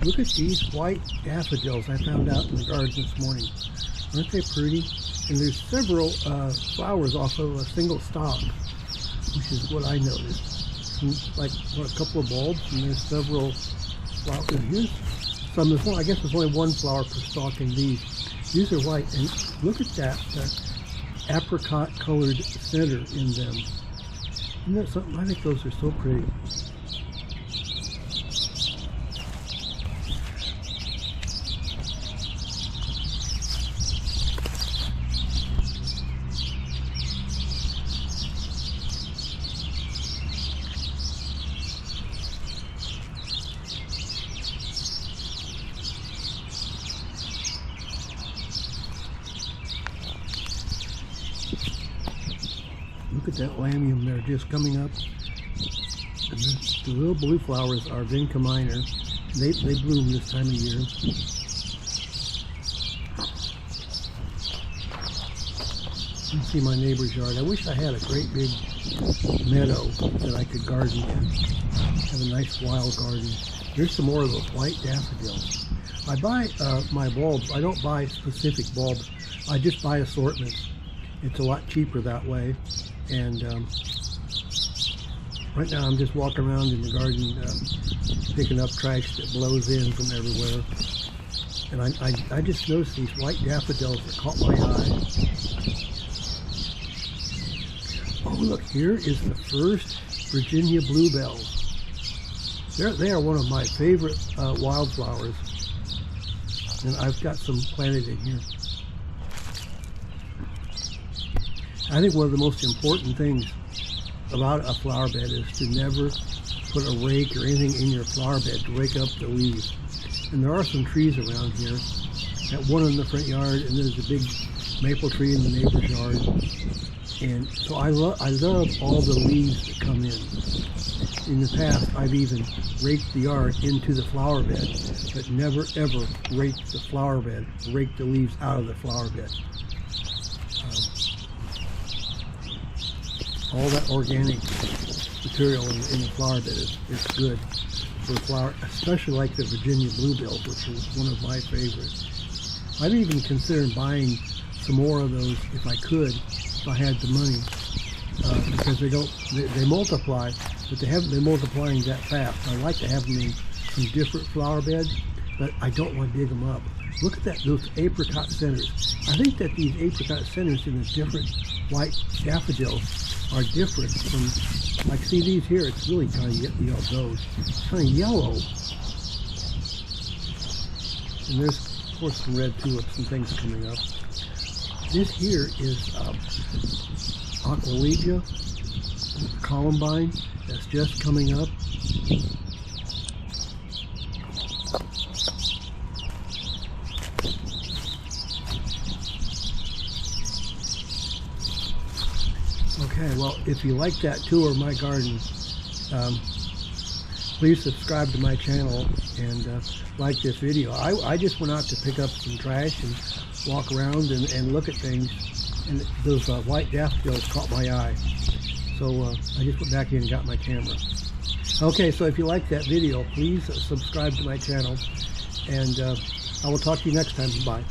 Look at these white daffodils I found out in the garden this morning. Aren't they pretty? And there's several flowers off of a single stalk, which is what I noticed. Like a couple of bulbs, and there's several flowers. And here's some. I guess there's only one flower per stalk in these. These are white, and look at that apricot colored center in them. Isn't that something? I think those are so pretty. Look at that lamium there just coming up. And the little blue flowers are Vinca minor. They bloom this time of year. You can see my neighbor's yard. I wish I had a great big meadow that I could garden in. Have a nice wild garden. Here's some more of those white daffodils. I buy my bulbs. I don't buy specific bulbs. I just buy assortments. It's a lot cheaper that way. And right now I'm just walking around in the garden picking up trash that blows in from everywhere. And I just noticed these white daffodils that caught my eye. Oh look, here is the first Virginia Bluebells. They are one of my favorite wildflowers. And I've got some planted in here. I think one of the most important things about a flower bed is to never put a rake or anything in your flower bed to rake up the leaves. And there are some trees around here. Got one in the front yard, and there's a big maple tree in the neighbor's yard. And so I love all the leaves that come in. In the past, I've even raked the yard into the flower bed, but never ever raked the flower bed, raked the leaves out of the flower bed. All that organic material in the flower bed is good for flower, especially like the Virginia Bluebells, which is one of my favorites. I'd even consider buying some more of those if I could, if I had the money, because they multiply, but they haven't been multiplying that fast. I like to have them in some different flower beds, but I don't want to dig them up. Look at that, those apricot centers. I think that these apricot centers in the different white daffodils are different from, like, see these here, it's really kind of yellow. It's kind of yellow. And there's, of course, some red tulips and things coming up. This here is aquaregia, columbine, that's just coming up. Okay, well, if you like that tour of my garden, please subscribe to my channel and like this video. I just went out to pick up some trash and walk around and look at things, and those white daffodils caught my eye. So I just went back in and got my camera. Okay, so if you like that video, please subscribe to my channel, and I will talk to you next time. Bye.